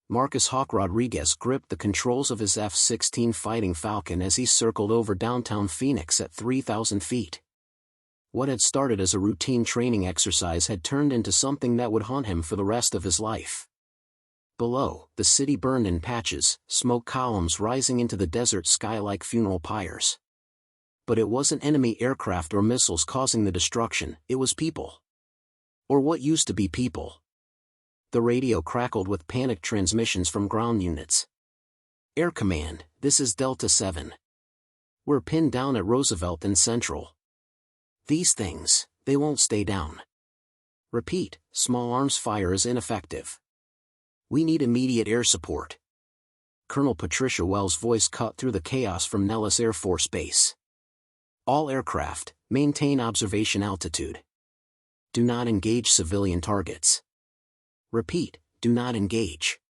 Marcus Hawk Rodriguez gripped the controls of his F-16 Fighting Falcon as he circled over downtown Phoenix at 3,000 feet. What had started as a routine training exercise had turned into something that would haunt him for the rest of his life. Below, the city burned in patches, smoke columns rising into the desert sky like funeral pyres. But it wasn't enemy aircraft or missiles causing the destruction, it was people. Or what used to be people. The radio crackled with panicked transmissions from ground units. Air Command, this is Delta 7. We're pinned down at Roosevelt and Central. These things, they won't stay down. Repeat, small arms fire is ineffective. We need immediate air support. Colonel Patricia Wells' voice cut through the chaos from Nellis Air Force Base. All aircraft, maintain observation altitude. Do not engage civilian targets. Repeat, do not engage.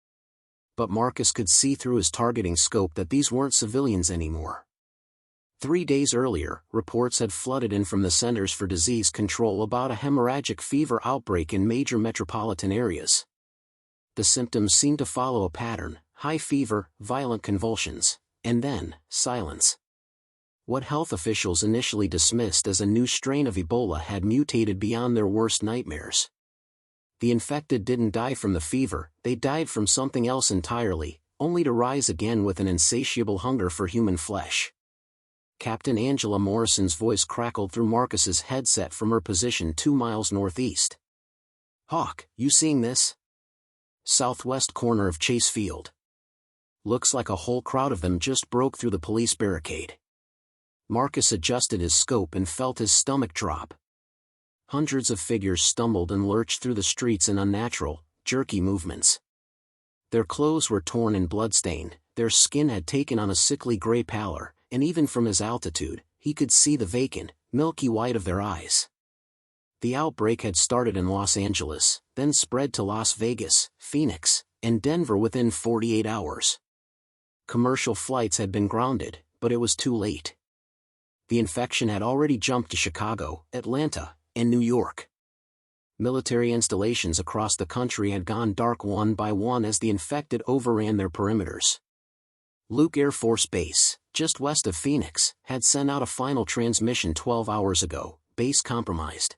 But Marcus could see through his targeting scope that these weren't civilians anymore. 3 days earlier, reports had flooded in from the Centers for Disease Control about a hemorrhagic fever outbreak in major metropolitan areas. The symptoms seemed to follow a pattern: high fever, violent convulsions, and then, silence. What health officials initially dismissed as a new strain of Ebola had mutated beyond their worst nightmares. The infected didn't die from the fever, they died from something else entirely, only to rise again with an insatiable hunger for human flesh. Captain Angela Morrison's voice crackled through Marcus's headset from her position 2 miles northeast. "Hawk, you seeing this? Southwest corner of Chase Field. Looks like a whole crowd of them just broke through the police barricade." Marcus adjusted his scope and felt his stomach drop. Hundreds of figures stumbled and lurched through the streets in unnatural, jerky movements. Their clothes were torn and blood-stained, their skin had taken on a sickly gray pallor, and even from his altitude, he could see the vacant, milky white of their eyes. The outbreak had started in Los Angeles, then spread to Las Vegas, Phoenix, and Denver within 48 hours. Commercial flights had been grounded, but it was too late. The infection had already jumped to Chicago, Atlanta, and New York. Military installations across the country had gone dark one by one as the infected overran their perimeters. Luke Air Force Base, just west of Phoenix, had sent out a final transmission 12 hours ago: base compromised.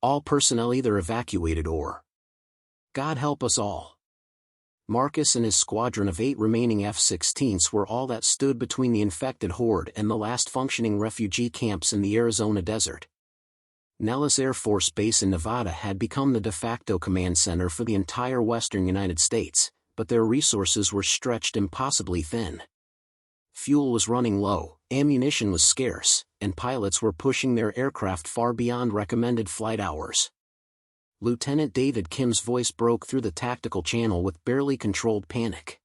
All personnel either evacuated or... God help us all. Marcus and his squadron of 8 remaining F-16s were all that stood between the infected horde and the last functioning refugee camps in the Arizona desert. Nellis Air Force Base in Nevada had become the de facto command center for the entire western United States, but their resources were stretched impossibly thin. Fuel was running low, ammunition was scarce, and pilots were pushing their aircraft far beyond recommended flight hours. Lieutenant David Kim's voice broke through the tactical channel with barely controlled panic.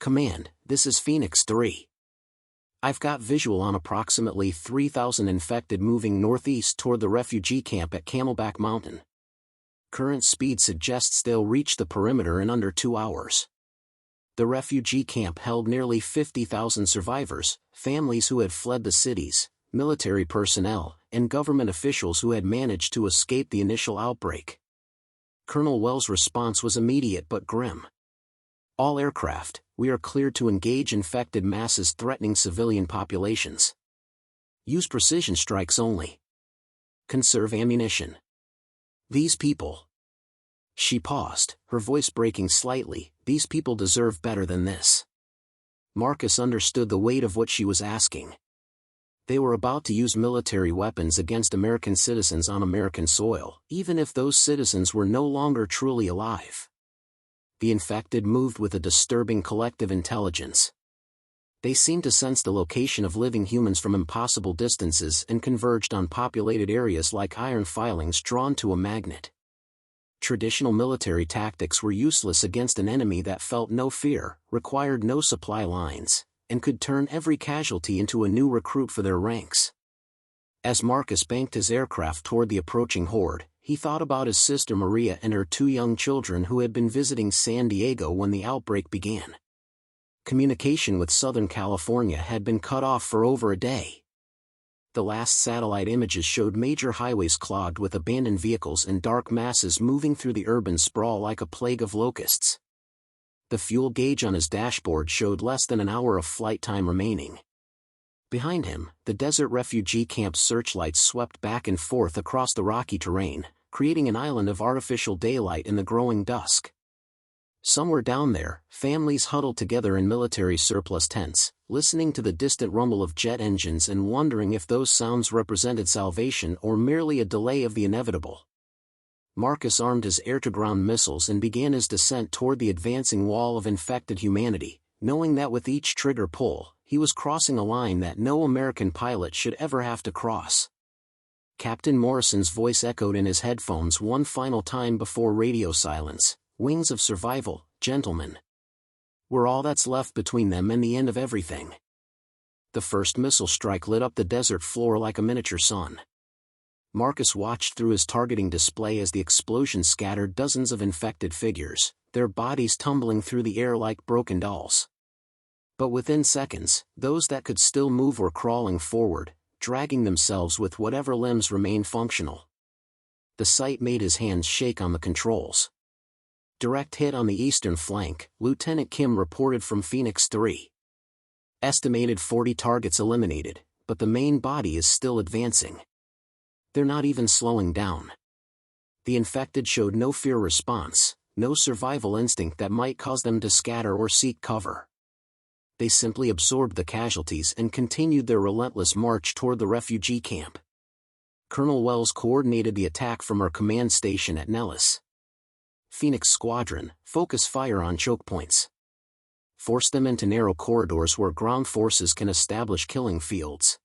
"Command, this is Phoenix 3. I've got visual on approximately 3,000 infected moving northeast toward the refugee camp at Camelback Mountain. Current speed suggests they'll reach the perimeter in under 2 hours." The refugee camp held nearly 50,000 survivors, families who had fled the cities, military personnel, and government officials who had managed to escape the initial outbreak. Colonel Wells' response was immediate but grim. "All aircraft, we are cleared to engage infected masses threatening civilian populations. Use precision strikes only. Conserve ammunition. These people..." She paused, her voice breaking slightly. "These people deserve better than this." Marcus understood the weight of what she was asking. They were about to use military weapons against American citizens on American soil, even if those citizens were no longer truly alive. The infected moved with a disturbing collective intelligence. They seemed to sense the location of living humans from impossible distances and converged on populated areas like iron filings drawn to a magnet. Traditional military tactics were useless against an enemy that felt no fear, required no supply lines, and could turn every casualty into a new recruit for their ranks. As Marcus banked his aircraft toward the approaching horde, he thought about his sister Maria and her 2 young children who had been visiting San Diego when the outbreak began. Communication with Southern California had been cut off for over a day. The last satellite images showed major highways clogged with abandoned vehicles and dark masses moving through the urban sprawl like a plague of locusts. The fuel gauge on his dashboard showed less than an hour of flight time remaining. Behind him, the desert refugee camp's searchlights swept back and forth across the rocky terrain, creating an island of artificial daylight in the growing dusk. Somewhere down there, families huddled together in military surplus tents, listening to the distant rumble of jet engines and wondering if those sounds represented salvation or merely a delay of the inevitable. Marcus armed his air-to-ground missiles and began his descent toward the advancing wall of infected humanity, knowing that with each trigger pull, he was crossing a line that no American pilot should ever have to cross. Captain Morrison's voice echoed in his headphones one final time before radio silence. "Wings of survival, gentlemen. We're all that's left between them and the end of everything." The first missile strike lit up the desert floor like a miniature sun. Marcus watched through his targeting display as the explosion scattered dozens of infected figures, their bodies tumbling through the air like broken dolls. But within seconds, those that could still move were crawling forward, dragging themselves with whatever limbs remained functional. The sight made his hands shake on the controls. Direct hit on the eastern flank, Lieutenant Kim reported from Phoenix 3. Estimated 40 targets eliminated, but the main body is still advancing. They're not even slowing down. The infected showed no fear response, no survival instinct that might cause them to scatter or seek cover. They simply absorbed the casualties and continued their relentless march toward the refugee camp. Colonel Wells coordinated the attack from her command station at Nellis. "Phoenix Squadron, focus fire on choke points. Force them into narrow corridors where ground forces can establish killing fields."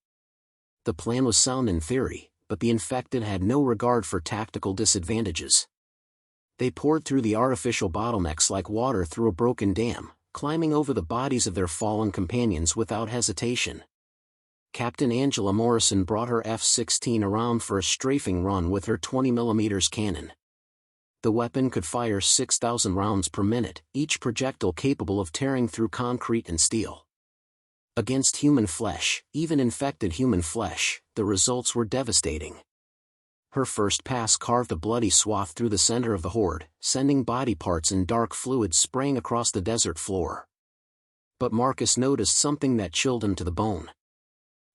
The plan was sound in theory, but the infected had no regard for tactical disadvantages. They poured through the artificial bottlenecks like water through a broken dam, climbing over the bodies of their fallen companions without hesitation. Captain Angela Morrison brought her F-16 around for a strafing run with her 20mm cannon. The weapon could fire 6,000 rounds per minute, each projectile capable of tearing through concrete and steel. Against human flesh, even infected human flesh, the results were devastating. Her first pass carved a bloody swath through the center of the horde, sending body parts and dark fluid spraying across the desert floor. But Marcus noticed something that chilled him to the bone.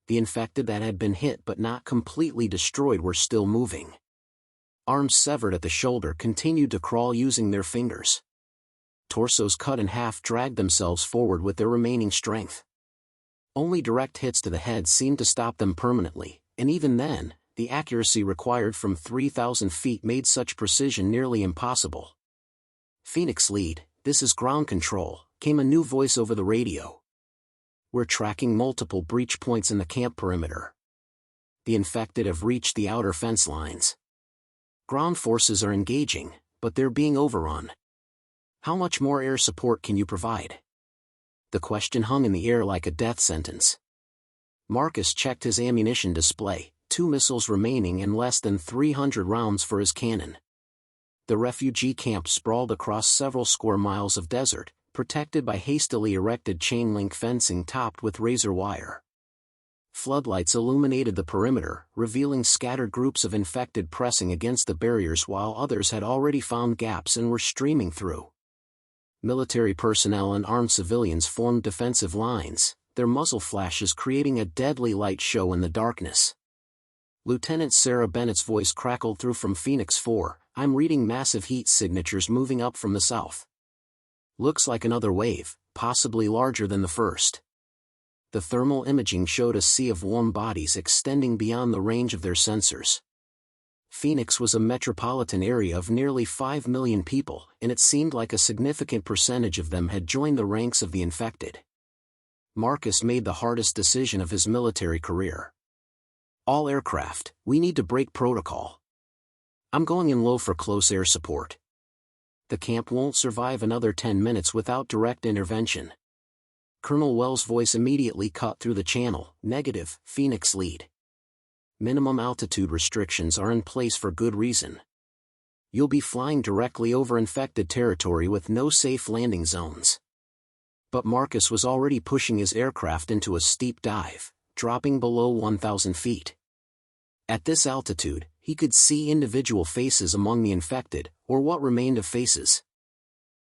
The infected that had been hit but not completely destroyed were still moving. Arms severed at the shoulder continued to crawl using their fingers. Torsos cut in half dragged themselves forward with their remaining strength. Only direct hits to the head seemed to stop them permanently, and even then, the accuracy required from 3,000 feet made such precision nearly impossible. "Phoenix Lead, this is ground control," came a new voice over the radio. "We're tracking multiple breach points in the camp perimeter. The infected have reached the outer fence lines. Ground forces are engaging, but they're being overrun. How much more air support can you provide?" The question hung in the air like a death sentence. Marcus checked his ammunition display, 2 missiles remaining and less than 300 rounds for his cannon. The refugee camp sprawled across several square miles of desert, protected by hastily erected chain-link fencing topped with razor wire. Floodlights illuminated the perimeter, revealing scattered groups of infected pressing against the barriers while others had already found gaps and were streaming through. Military personnel and armed civilians formed defensive lines, their muzzle flashes creating a deadly light show in the darkness. Lieutenant Sarah Bennett's voice crackled through from Phoenix 4, "I'm reading massive heat signatures moving up from the south. Looks like another wave, possibly larger than the first." The thermal imaging showed a sea of warm bodies extending beyond the range of their sensors. Phoenix was a metropolitan area of nearly 5 million people, and it seemed like a significant percentage of them had joined the ranks of the infected. Marcus made the hardest decision of his military career. "All aircraft, we need to break protocol. I'm going in low for close air support. The camp won't survive another 10 minutes without direct intervention." Colonel Wells' voice immediately cut through the channel, "Negative, Phoenix Lead. Minimum altitude restrictions are in place for good reason. You'll be flying directly over infected territory with no safe landing zones." But Marcus was already pushing his aircraft into a steep dive, dropping below 1,000 feet. At this altitude, he could see individual faces among the infected, or what remained of faces.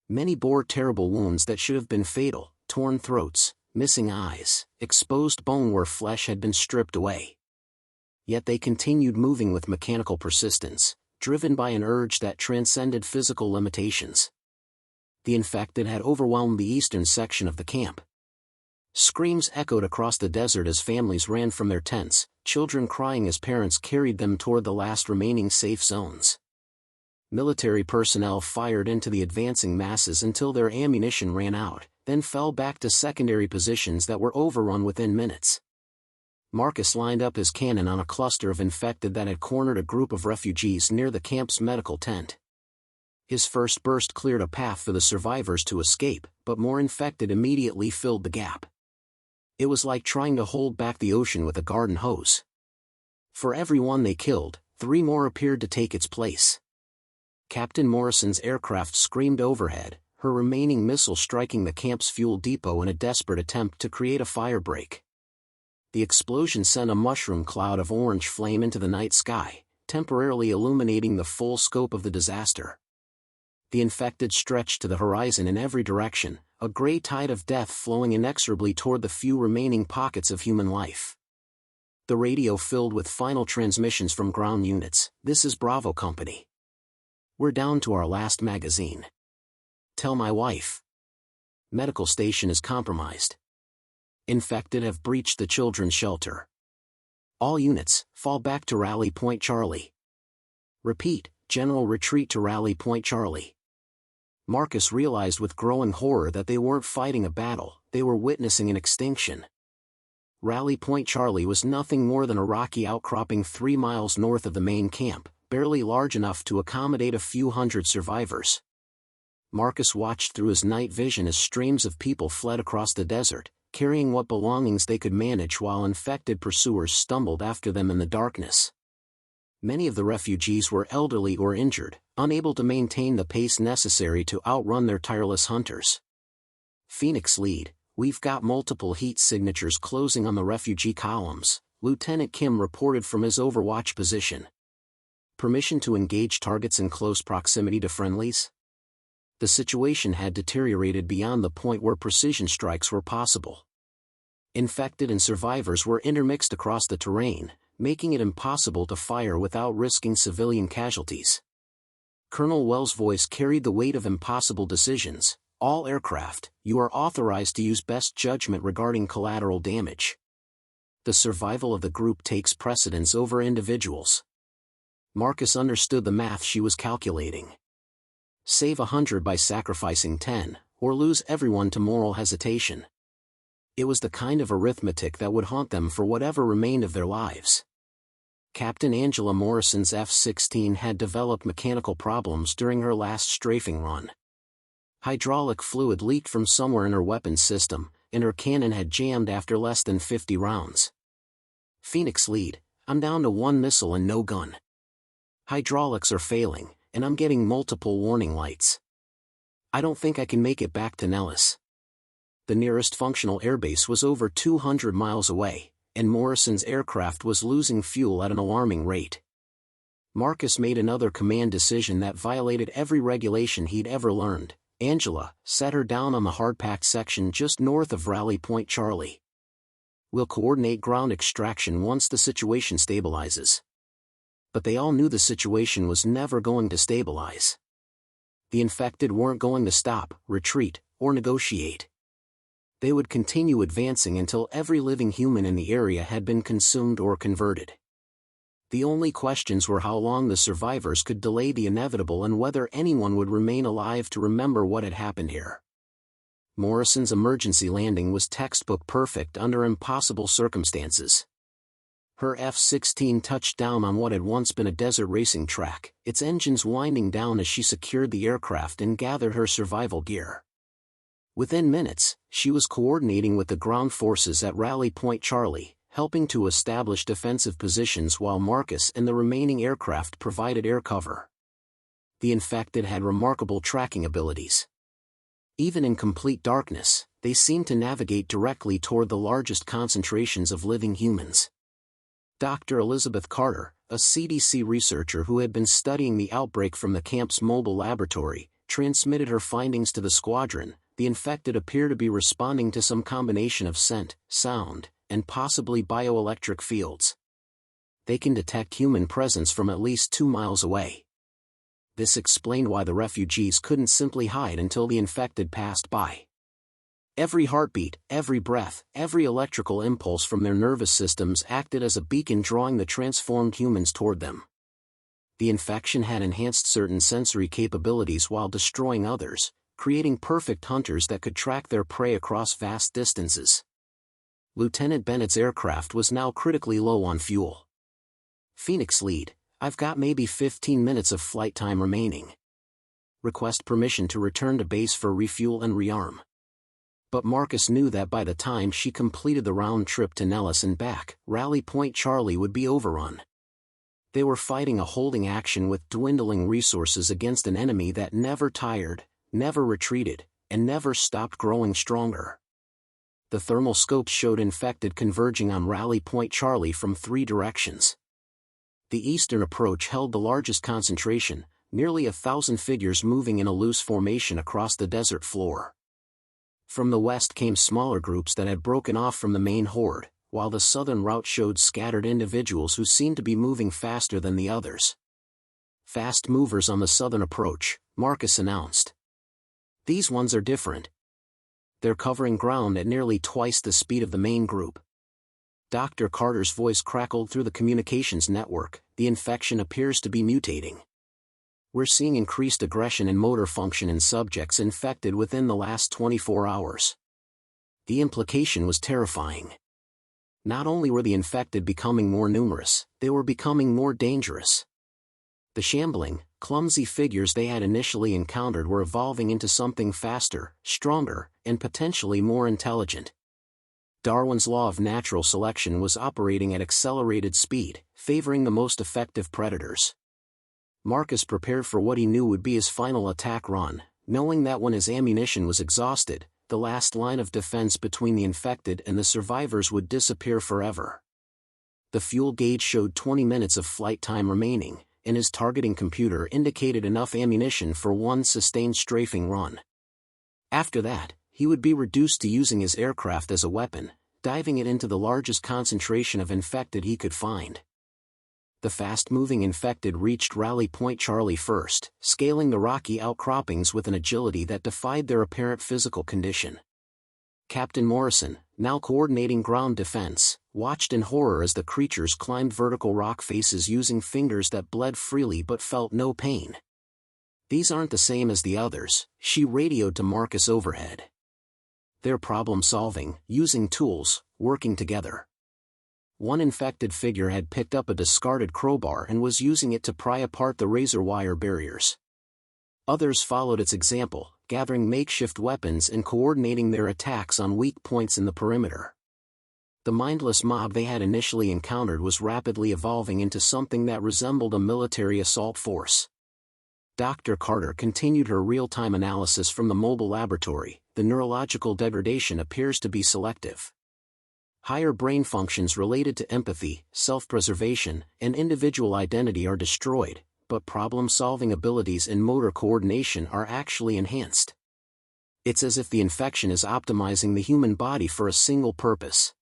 Many bore terrible wounds that should have been fatal: torn throats, missing eyes, exposed bone where flesh had been stripped away. Yet they continued moving with mechanical persistence, driven by an urge that transcended physical limitations. The infected had overwhelmed the eastern section of the camp. Screams echoed across the desert as families ran from their tents, children crying as parents carried them toward the last remaining safe zones. Military personnel fired into the advancing masses until their ammunition ran out, then fell back to secondary positions that were overrun within minutes. Marcus lined up his cannon on a cluster of infected that had cornered a group of refugees near the camp's medical tent. His first burst cleared a path for the survivors to escape, but more infected immediately filled the gap. It was like trying to hold back the ocean with a garden hose. For every one they killed, 3 more appeared to take its place. Captain Morrison's aircraft screamed overhead, her remaining missile striking the camp's fuel depot in a desperate attempt to create a firebreak. The explosion sent a mushroom cloud of orange flame into the night sky, temporarily illuminating the full scope of the disaster. The infected stretched to the horizon in every direction, a gray tide of death flowing inexorably toward the few remaining pockets of human life. The radio filled with final transmissions from ground units. "This is Bravo Company. We're down to our last magazine. Tell my wife. Medical station is compromised. Infected have breached the children's shelter. All units, fall back to Rally Point Charlie. Repeat, general retreat to Rally Point Charlie." Marcus realized with growing horror that they weren't fighting a battle, they were witnessing an extinction. Rally Point Charlie was nothing more than a rocky outcropping 3 miles north of the main camp, barely large enough to accommodate a few hundred survivors. Marcus watched through his night vision as streams of people fled across the desert, carrying what belongings they could manage while infected pursuers stumbled after them in the darkness. Many of the refugees were elderly or injured, unable to maintain the pace necessary to outrun their tireless hunters. Phoenix Lead, "We've got multiple heat signatures closing on the refugee columns," Lieutenant Kim reported from his overwatch position. "Permission to engage targets in close proximity to friendlies?" The situation had deteriorated beyond the point where precision strikes were possible. Infected and survivors were intermixed across the terrain, making it impossible to fire without risking civilian casualties. Colonel Wells' voice carried the weight of impossible decisions. "All aircraft, you are authorized to use best judgment regarding collateral damage. The survival of the group takes precedence over individuals." Marcus understood the math she was calculating. Save 100 by sacrificing 10, or lose everyone to moral hesitation. It was the kind of arithmetic that would haunt them for whatever remained of their lives. Captain Angela Morrison's F-16 had developed mechanical problems during her last strafing run. Hydraulic fluid leaked from somewhere in her weapons system, and her cannon had jammed after less than 50 rounds. "Phoenix Lead, I'm down to 1 missile and no gun. Hydraulics are failing, and I'm getting multiple warning lights. I don't think I can make it back to Nellis." The nearest functional airbase was over 200 miles away, and Morrison's aircraft was losing fuel at an alarming rate. Marcus made another command decision that violated every regulation he'd ever learned. "Angela, set her down on the hard-packed section just north of Rally Point Charlie. We'll coordinate ground extraction once the situation stabilizes." But they all knew the situation was never going to stabilize. The infected weren't going to stop, retreat, or negotiate. They would continue advancing until every living human in the area had been consumed or converted. The only questions were how long the survivors could delay the inevitable and whether anyone would remain alive to remember what had happened here. Morrison's emergency landing was textbook perfect under impossible circumstances. Her F-16 touched down on what had once been a desert racing track, its engines winding down as she secured the aircraft and gathered her survival gear. Within minutes, she was coordinating with the ground forces at Rally Point Charlie, helping to establish defensive positions while Marcus and the remaining aircraft provided air cover. The infected had remarkable tracking abilities. Even in complete darkness, they seemed to navigate directly toward the largest concentrations of living humans. Dr. Elizabeth Carter, a CDC researcher who had been studying the outbreak from the camp's mobile laboratory, transmitted her findings to the squadron. The infected appear to be responding to some combination of scent, sound, and possibly bioelectric fields. They can detect human presence from at least 2 miles away. This explained why the refugees couldn't simply hide until the infected passed by. Every heartbeat, every breath, every electrical impulse from their nervous systems acted as a beacon drawing the transformed humans toward them. The infection had enhanced certain sensory capabilities while destroying others, creating perfect hunters that could track their prey across vast distances. Lieutenant Bennett's aircraft was now critically low on fuel. Phoenix lead, I've got maybe 15 minutes of flight time remaining. Request permission to return to base for refuel and rearm. But Marcus knew that by the time she completed the round trip to Nellis and back, Rally Point Charlie would be overrun. They were fighting a holding action with dwindling resources against an enemy that never tired, never retreated, and never stopped growing stronger. The thermal scopes showed infected converging on Rally Point Charlie from 3 directions. The eastern approach held the largest concentration, nearly 1,000 figures moving in a loose formation across the desert floor. From the west came smaller groups that had broken off from the main horde, while the southern route showed scattered individuals who seemed to be moving faster than the others. Fast movers on the southern approach, Marcus announced. These ones are different. They're covering ground at nearly twice the speed of the main group. Dr. Carter's voice crackled through the communications network. The infection appears to be mutating. We're seeing increased aggression and motor function in subjects infected within the last 24 hours. The implication was terrifying. Not only were the infected becoming more numerous, they were becoming more dangerous. The shambling, clumsy figures they had initially encountered were evolving into something faster, stronger, and potentially more intelligent. Darwin's law of natural selection was operating at accelerated speed, favoring the most effective predators. Marcus prepared for what he knew would be his final attack run, knowing that when his ammunition was exhausted, the last line of defense between the infected and the survivors would disappear forever. The fuel gauge showed 20 minutes of flight time remaining, and his targeting computer indicated enough ammunition for 1 sustained strafing run. After that, he would be reduced to using his aircraft as a weapon, diving it into the largest concentration of infected he could find. The fast-moving infected reached Rally Point Charlie first, scaling the rocky outcroppings with an agility that defied their apparent physical condition. Captain Morrison, now coordinating ground defense, watched in horror as the creatures climbed vertical rock faces using fingers that bled freely but felt no pain. These aren't the same as the others, she radioed to Marcus overhead. They're problem-solving, using tools, working together. One infected figure had picked up a discarded crowbar and was using it to pry apart the razor wire barriers. Others followed its example, gathering makeshift weapons and coordinating their attacks on weak points in the perimeter. The mindless mob they had initially encountered was rapidly evolving into something that resembled a military assault force. Dr. Carter continued her real-time analysis from the mobile laboratory. The neurological degradation appears to be selective. Higher brain functions related to empathy, self-preservation, and individual identity are destroyed, but problem-solving abilities and motor coordination are actually enhanced. It's as if the infection is optimizing the human body for a single purpose.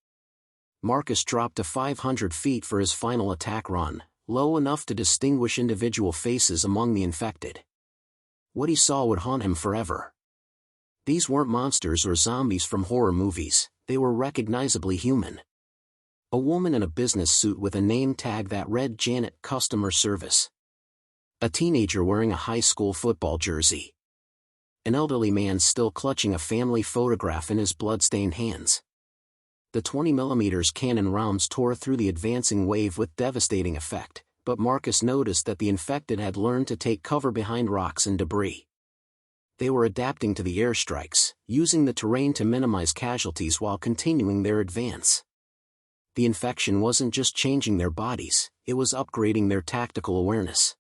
Marcus dropped to 500 feet for his final attack run, low enough to distinguish individual faces among the infected. What he saw would haunt him forever. These weren't monsters or zombies from horror movies. They were recognizably human. A woman in a business suit with a name tag that read Janet Customer Service. A teenager wearing a high school football jersey. An elderly man still clutching a family photograph in his blood-stained hands. The 20mm cannon rounds tore through the advancing wave with devastating effect, but Marcus noticed that the infected had learned to take cover behind rocks and debris. They were adapting to the airstrikes, using the terrain to minimize casualties while continuing their advance. The infection wasn't just changing their bodies, it was upgrading their tactical awareness.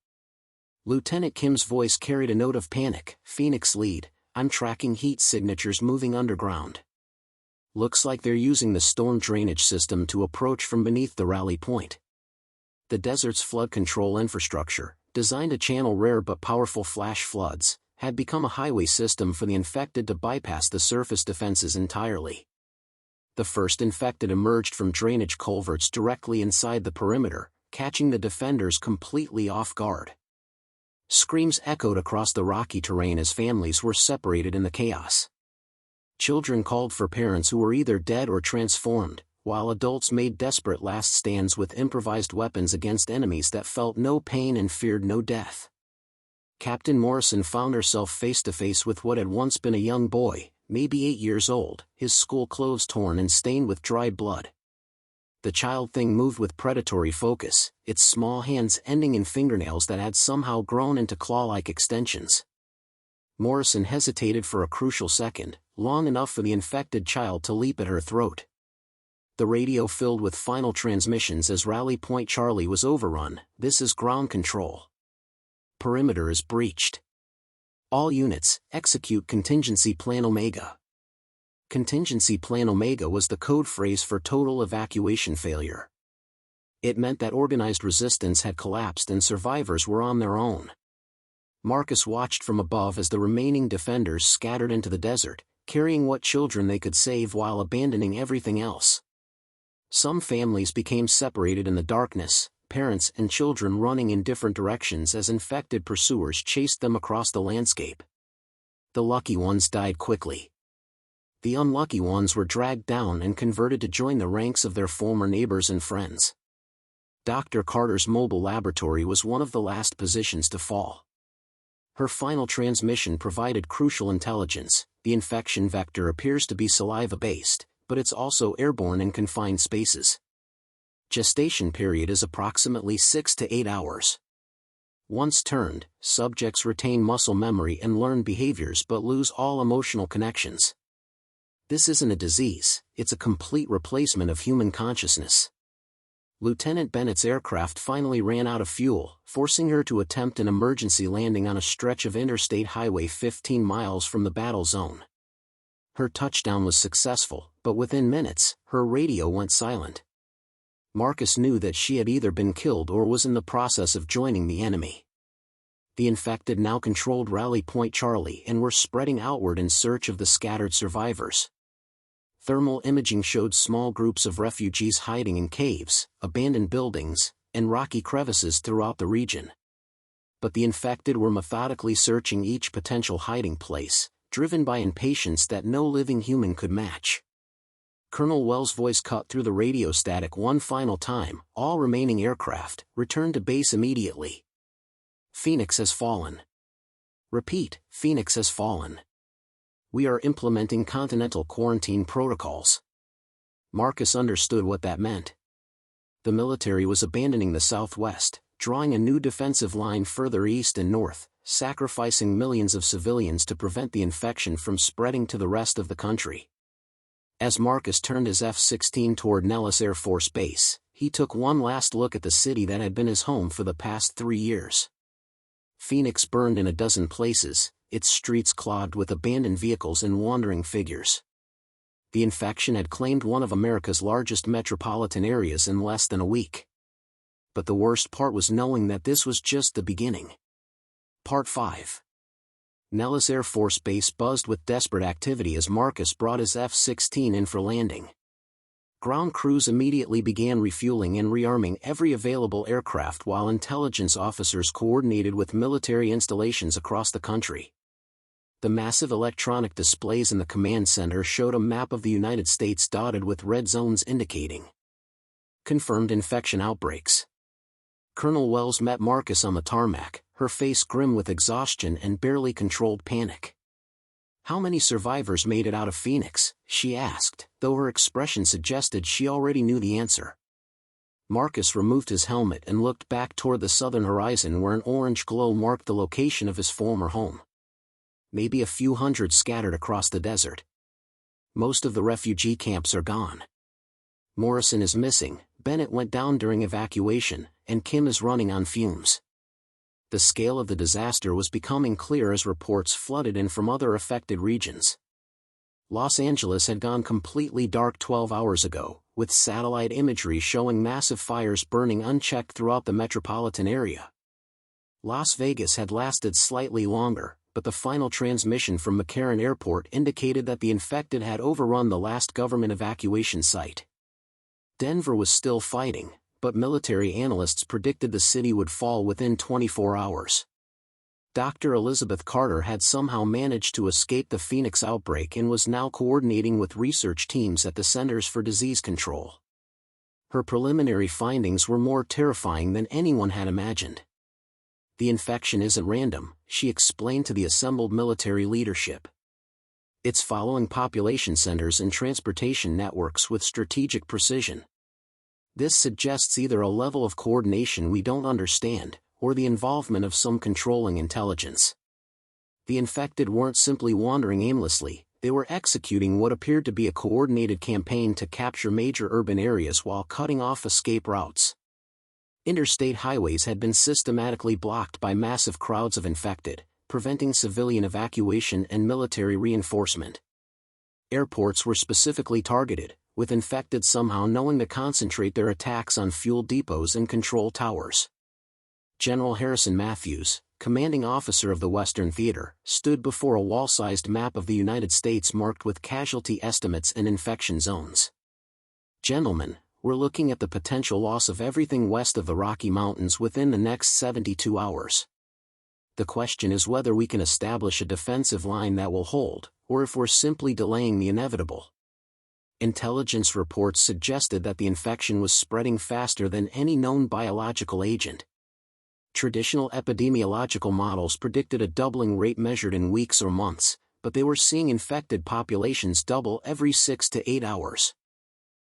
Lieutenant Kim's voice carried a note of panic. Phoenix lead, I'm tracking heat signatures moving underground. Looks like they're using the storm drainage system to approach from beneath the rally point. The desert's flood control infrastructure, designed to channel rare but powerful flash floods, had become a highway system for the infected to bypass the surface defenses entirely. The first infected emerged from drainage culverts directly inside the perimeter, catching the defenders completely off guard. Screams echoed across the rocky terrain as families were separated in the chaos. Children called for parents who were either dead or transformed, while adults made desperate last stands with improvised weapons against enemies that felt no pain and feared no death. Captain Morrison found herself face to face with what had once been a young boy, maybe 8 years old, his school clothes torn and stained with dried blood. The child thing moved with predatory focus, its small hands ending in fingernails that had somehow grown into claw-like extensions. Morrison hesitated for a crucial second, long enough for the infected child to leap at her throat. The radio filled with final transmissions as Rally Point Charlie was overrun. This is ground control. Perimeter is breached. All units, execute Contingency Plan Omega. Contingency Plan Omega was the code phrase for total evacuation failure. It meant that organized resistance had collapsed and survivors were on their own. Marcus watched from above as the remaining defenders scattered into the desert, carrying what children they could save while abandoning everything else. Some families became separated in the darkness, parents and children running in different directions as infected pursuers chased them across the landscape. The lucky ones died quickly. The unlucky ones were dragged down and converted to join the ranks of their former neighbors and friends. Dr. Carter's mobile laboratory was one of the last positions to fall. Her final transmission provided crucial intelligence. The infection vector appears to be saliva-based, but it's also airborne in confined spaces. Gestation period is approximately 6 to 8 hours. Once turned, subjects retain muscle memory and learn behaviors but lose all emotional connections. This isn't a disease, it's a complete replacement of human consciousness. Lieutenant Bennett's aircraft finally ran out of fuel, forcing her to attempt an emergency landing on a stretch of Interstate Highway 15 miles from the battle zone. Her touchdown was successful, but within minutes, her radio went silent. Marcus knew that she had either been killed or was in the process of joining the enemy. The infected now controlled Rally Point Charlie and were spreading outward in search of the scattered survivors. Thermal imaging showed small groups of refugees hiding in caves, abandoned buildings, and rocky crevices throughout the region. But the infected were methodically searching each potential hiding place, driven by impatience that no living human could match. Colonel Wells' voice cut through the radio static one final time. All remaining aircraft, return to base immediately. Phoenix has fallen. Repeat, Phoenix has fallen. We are implementing continental quarantine protocols. Marcus understood what that meant. The military was abandoning the Southwest, drawing a new defensive line further east and north, sacrificing millions of civilians to prevent the infection from spreading to the rest of the country. As Marcus turned his F-16 toward Nellis Air Force Base, he took one last look at the city that had been his home for the past 3 years. Phoenix burned in a dozen places, its streets clogged with abandoned vehicles and wandering figures. The infection had claimed one of America's largest metropolitan areas in less than a week. But the worst part was knowing that this was just the beginning. Part 5. Nellis Air Force Base buzzed with desperate activity as Marcus brought his F-16 in for landing. Ground crews immediately began refueling and rearming every available aircraft while intelligence officers coordinated with military installations across the country. The massive electronic displays in the command center showed a map of the United States dotted with red zones indicating confirmed infection outbreaks. Colonel Wells met Marcus on the tarmac, her face grim with exhaustion and barely controlled panic. "How many survivors made it out of Phoenix?" she asked, though her expression suggested she already knew the answer. Marcus removed his helmet and looked back toward the southern horizon where an orange glow marked the location of his former home. Maybe a few hundred scattered across the desert. Most of the refugee camps are gone. Morrison is missing, Bennett went down during evacuation, and Kim is running on fumes. The scale of the disaster was becoming clear as reports flooded in from other affected regions. Los Angeles had gone completely dark 12 hours ago, with satellite imagery showing massive fires burning unchecked throughout the metropolitan area. Las Vegas had lasted slightly longer, but the final transmission from McCarran Airport indicated that the infected had overrun the last government evacuation site. Denver was still fighting, but military analysts predicted the city would fall within 24 hours. Dr. Elizabeth Carter had somehow managed to escape the Phoenix outbreak and was now coordinating with research teams at the Centers for Disease Control. Her preliminary findings were more terrifying than anyone had imagined. The infection isn't random, she explained to the assembled military leadership. It's following population centers and transportation networks with strategic precision. This suggests either a level of coordination we don't understand, or the involvement of some controlling intelligence. The infected weren't simply wandering aimlessly, they were executing what appeared to be a coordinated campaign to capture major urban areas while cutting off escape routes. Interstate highways had been systematically blocked by massive crowds of infected, preventing civilian evacuation and military reinforcement. Airports were specifically targeted, with infected somehow knowing to concentrate their attacks on fuel depots and control towers. General Harrison Matthews, commanding officer of the Western Theater, stood before a wall-sized map of the United States marked with casualty estimates and infection zones. "Gentlemen, we're looking at the potential loss of everything west of the Rocky Mountains within the next 72 hours. The question is whether we can establish a defensive line that will hold, or if we're simply delaying the inevitable." Intelligence reports suggested that the infection was spreading faster than any known biological agent. Traditional epidemiological models predicted a doubling rate measured in weeks or months, but they were seeing infected populations double every 6 to 8 hours.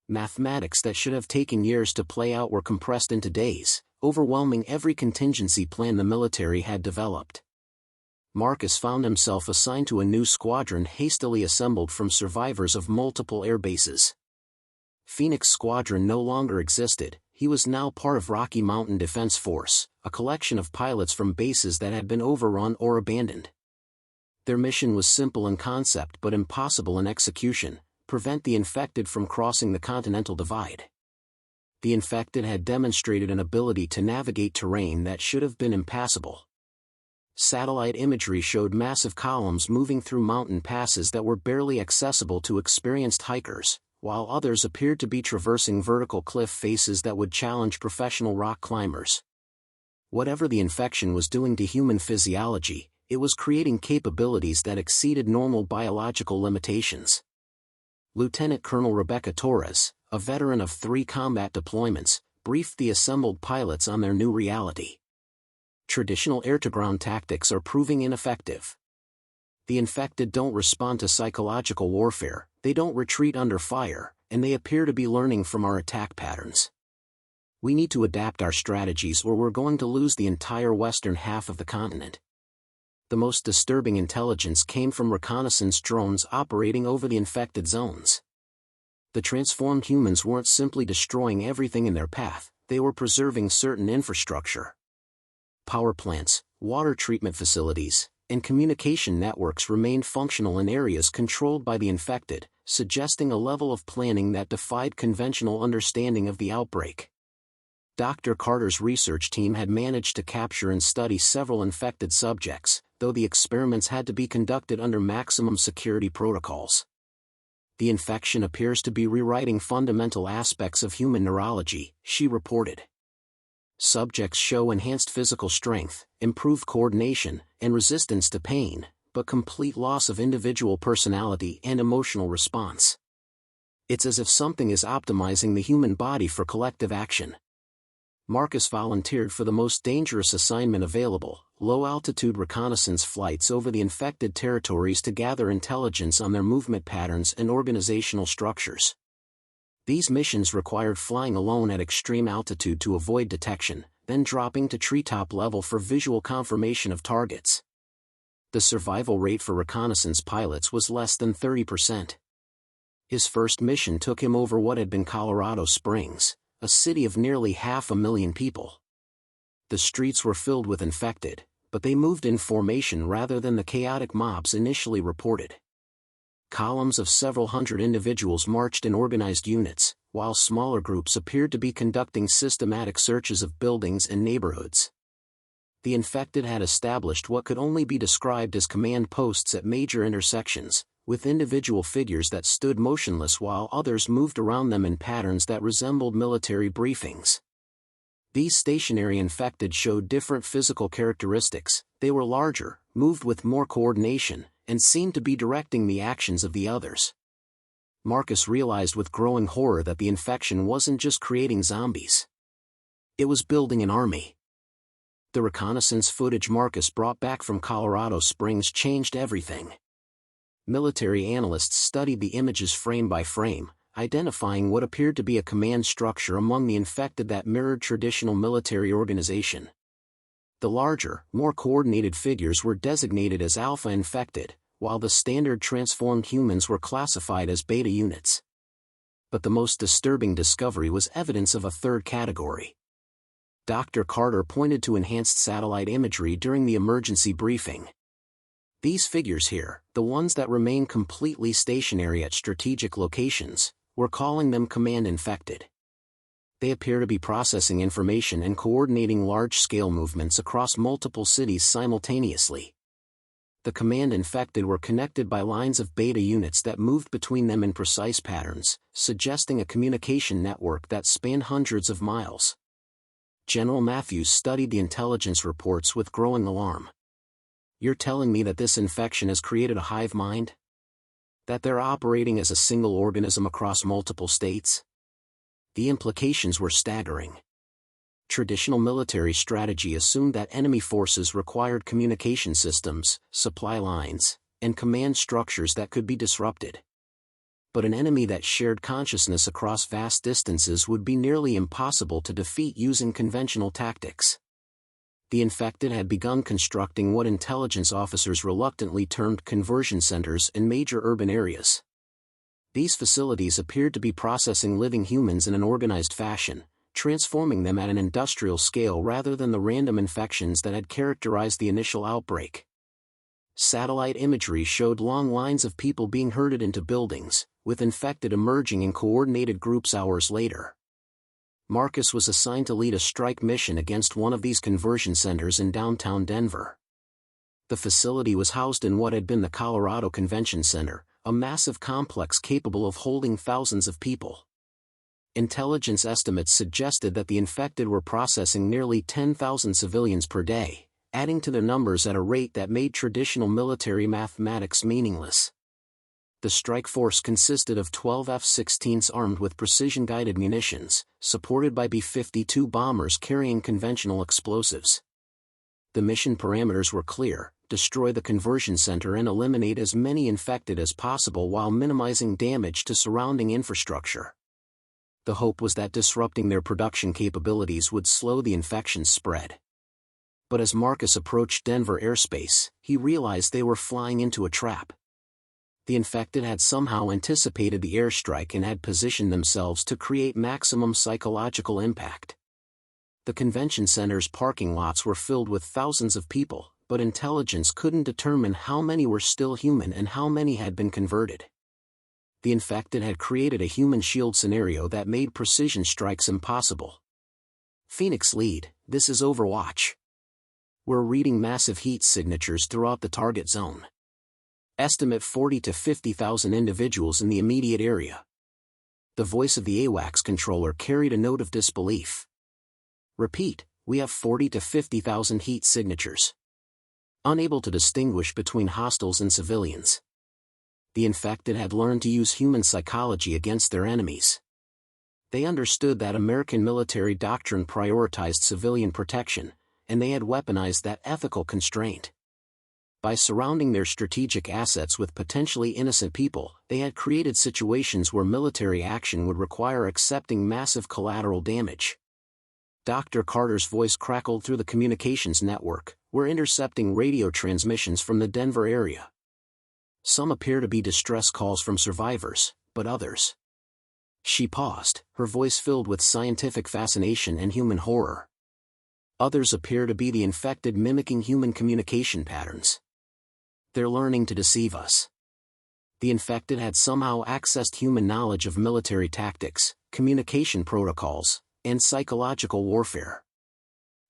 Mathematics that should have taken years to play out were compressed into days, overwhelming every contingency plan the military had developed. Marcus found himself assigned to a new squadron hastily assembled from survivors of multiple air bases. Phoenix Squadron no longer existed, he was now part of Rocky Mountain Defense Force, a collection of pilots from bases that had been overrun or abandoned. Their mission was simple in concept but impossible in execution: prevent the infected from crossing the Continental Divide. The infected had demonstrated an ability to navigate terrain that should have been impassable. Satellite imagery showed massive columns moving through mountain passes that were barely accessible to experienced hikers, while others appeared to be traversing vertical cliff faces that would challenge professional rock climbers. Whatever the infection was doing to human physiology, it was creating capabilities that exceeded normal biological limitations. Lieutenant Colonel Rebecca Torres, a veteran of 3 combat deployments, briefed the assembled pilots on their new reality. Traditional air-to-ground tactics are proving ineffective. The infected don't respond to psychological warfare, they don't retreat under fire, and they appear to be learning from our attack patterns. We need to adapt our strategies or we're going to lose the entire western half of the continent. The most disturbing intelligence came from reconnaissance drones operating over the infected zones. The transformed humans weren't simply destroying everything in their path, they were preserving certain infrastructure. Power plants, water treatment facilities, and communication networks remained functional in areas controlled by the infected, suggesting a level of planning that defied conventional understanding of the outbreak. Dr. Carter's research team had managed to capture and study several infected subjects, though the experiments had to be conducted under maximum security protocols. The infection appears to be rewriting fundamental aspects of human neurology, she reported. Subjects show enhanced physical strength, improved coordination, and resistance to pain, but complete loss of individual personality and emotional response. It's as if something is optimizing the human body for collective action. Marcus volunteered for the most dangerous assignment available, low-altitude reconnaissance flights over the infected territories to gather intelligence on their movement patterns and organizational structures. These missions required flying alone at extreme altitude to avoid detection, then dropping to treetop level for visual confirmation of targets. The survival rate for reconnaissance pilots was less than 30%. His first mission took him over what had been Colorado Springs, a city of nearly 500,000 people. The streets were filled with infected, but they moved in formation rather than the chaotic mobs initially reported. Columns of several hundred individuals marched in organized units, while smaller groups appeared to be conducting systematic searches of buildings and neighborhoods. The infected had established what could only be described as command posts at major intersections, with individual figures that stood motionless while others moved around them in patterns that resembled military briefings. These stationary infected showed different physical characteristics. They were larger, moved with more coordination, and seemed to be directing the actions of the others. Marcus realized with growing horror that the infection wasn't just creating zombies. It was building an army. The reconnaissance footage Marcus brought back from Colorado Springs changed everything. Military analysts studied the images frame by frame, identifying what appeared to be a command structure among the infected that mirrored traditional military organization. The larger, more coordinated figures were designated as alpha infected, while the standard transformed humans were classified as beta units. But the most disturbing discovery was evidence of a third category. Dr. Carter pointed to enhanced satellite imagery during the emergency briefing. These figures here, the ones that remain completely stationary at strategic locations, we're calling them command infected. They appear to be processing information and coordinating large-scale movements across multiple cities simultaneously. The command infected were connected by lines of beta units that moved between them in precise patterns, suggesting a communication network that spanned hundreds of miles. General Matthews studied the intelligence reports with growing alarm. "You're telling me that this infection has created a hive mind? That they're operating as a single organism across multiple states?" The implications were staggering. Traditional military strategy assumed that enemy forces required communication systems, supply lines, and command structures that could be disrupted. But an enemy that shared consciousness across vast distances would be nearly impossible to defeat using conventional tactics. The infected had begun constructing what intelligence officers reluctantly termed conversion centers in major urban areas. These facilities appeared to be processing living humans in an organized fashion, transforming them at an industrial scale rather than the random infections that had characterized the initial outbreak. Satellite imagery showed long lines of people being herded into buildings, with infected emerging in coordinated groups hours later. Marcus was assigned to lead a strike mission against one of these conversion centers in downtown Denver. The facility was housed in what had been the Colorado Convention Center, a massive complex capable of holding thousands of people. Intelligence estimates suggested that the infected were processing nearly 10,000 civilians per day, adding to their numbers at a rate that made traditional military mathematics meaningless. The strike force consisted of 12 F-16s armed with precision-guided munitions, supported by B-52 bombers carrying conventional explosives. The mission parameters were clear: destroy the conversion center and eliminate as many infected as possible while minimizing damage to surrounding infrastructure. The hope was that disrupting their production capabilities would slow the infection's spread. But as Marcus approached Denver airspace, he realized they were flying into a trap. The infected had somehow anticipated the airstrike and had positioned themselves to create maximum psychological impact. The convention center's parking lots were filled with thousands of people, but intelligence couldn't determine how many were still human and how many had been converted. The infected had created a human shield scenario that made precision strikes impossible. Phoenix lead, this is Overwatch. We're reading massive heat signatures throughout the target zone. Estimate 40 to 50,000 individuals in the immediate area. The voice of the AWACS controller carried a note of disbelief. Repeat, we have 40 to 50,000 heat signatures. Unable to distinguish between hostiles and civilians. The infected had learned to use human psychology against their enemies. They understood that American military doctrine prioritized civilian protection, and they had weaponized that ethical constraint. By surrounding their strategic assets with potentially innocent people, they had created situations where military action would require accepting massive collateral damage. Dr. Carter's voice crackled through the communications network. We're intercepting radio transmissions from the Denver area. Some appear to be distress calls from survivors, but others. She paused, her voice filled with scientific fascination and human horror. Others appear to be the infected mimicking human communication patterns. They're learning to deceive us. The infected had somehow accessed human knowledge of military tactics, communication protocols, and psychological warfare.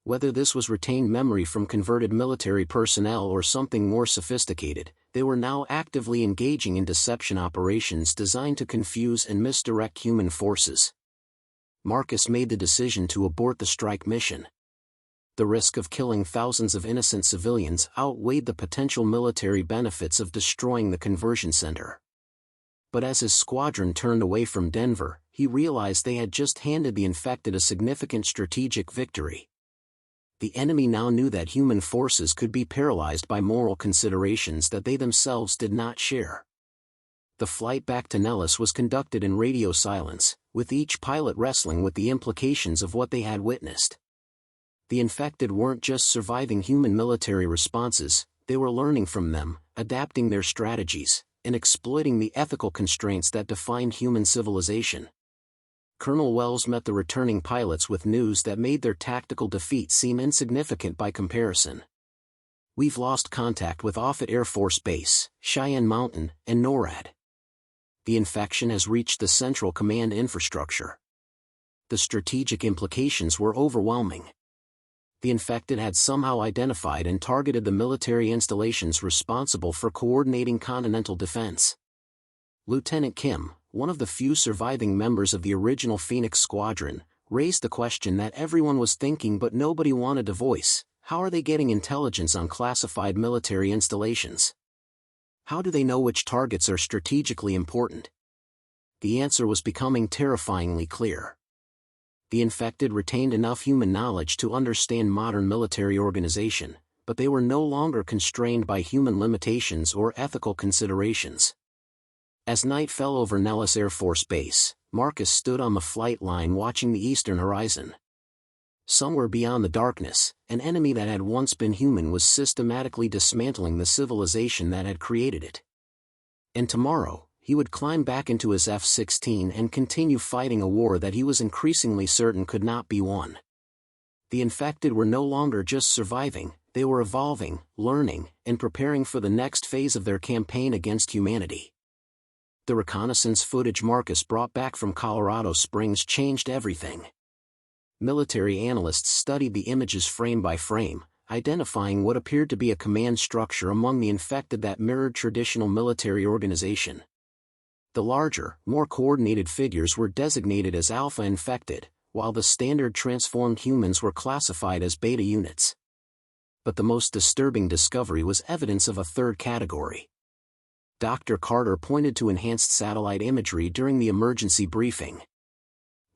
Whether this was retained memory from converted military personnel or something more sophisticated, they were now actively engaging in deception operations designed to confuse and misdirect human forces. Marcus made the decision to abort the strike mission. The risk of killing thousands of innocent civilians outweighed the potential military benefits of destroying the conversion center. But as his squadron turned away from Denver, he realized they had just handed the infected a significant strategic victory. The enemy now knew that human forces could be paralyzed by moral considerations that they themselves did not share. The flight back to Nellis was conducted in radio silence, with each pilot wrestling with the implications of what they had witnessed. The infected weren't just surviving human military responses, they were learning from them, adapting their strategies, and exploiting the ethical constraints that defined human civilization. Colonel Wells met the returning pilots with news that made their tactical defeat seem insignificant by comparison. "We've lost contact with Offutt Air Force Base, Cheyenne Mountain, and NORAD. The infection has reached the Central Command infrastructure." The strategic implications were overwhelming. The infected had somehow identified and targeted the military installations responsible for coordinating continental defense. Lieutenant Kim, one of the few surviving members of the original Phoenix Squadron, raised the question that everyone was thinking but nobody wanted to voice: how are they getting intelligence on classified military installations? How do they know which targets are strategically important? The answer was becoming terrifyingly clear. The infected retained enough human knowledge to understand modern military organization, but they were no longer constrained by human limitations or ethical considerations. As night fell over Nellis Air Force Base, Marcus stood on the flight line watching the eastern horizon. Somewhere beyond the darkness, an enemy that had once been human was systematically dismantling the civilization that had created it. And tomorrow, he would climb back into his F-16 and continue fighting a war that he was increasingly certain could not be won. The infected were no longer just surviving, they were evolving, learning, and preparing for the next phase of their campaign against humanity. The reconnaissance footage Marcus brought back from Colorado Springs changed everything. Military analysts studied the images frame by frame, identifying what appeared to be a command structure among the infected that mirrored traditional military organization. The larger, more coordinated figures were designated as Alpha infected, while the standard transformed humans were classified as Beta units. But the most disturbing discovery was evidence of a third category. Dr. Carter pointed to enhanced satellite imagery during the emergency briefing.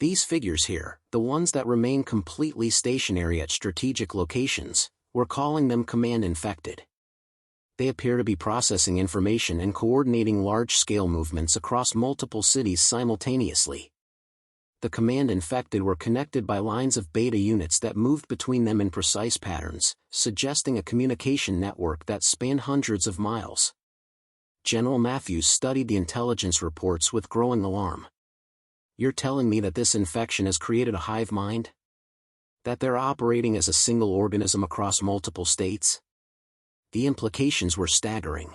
These figures here, the ones that remain completely stationary at strategic locations, we're calling them command infected. They appear to be processing information and coordinating large-scale movements across multiple cities simultaneously. The command infected were connected by lines of Beta units that moved between them in precise patterns, suggesting a communication network that spanned hundreds of miles. General Matthews studied the intelligence reports with growing alarm. "You're telling me that this infection has created a hive mind? That they're operating as a single organism across multiple states?" The implications were staggering.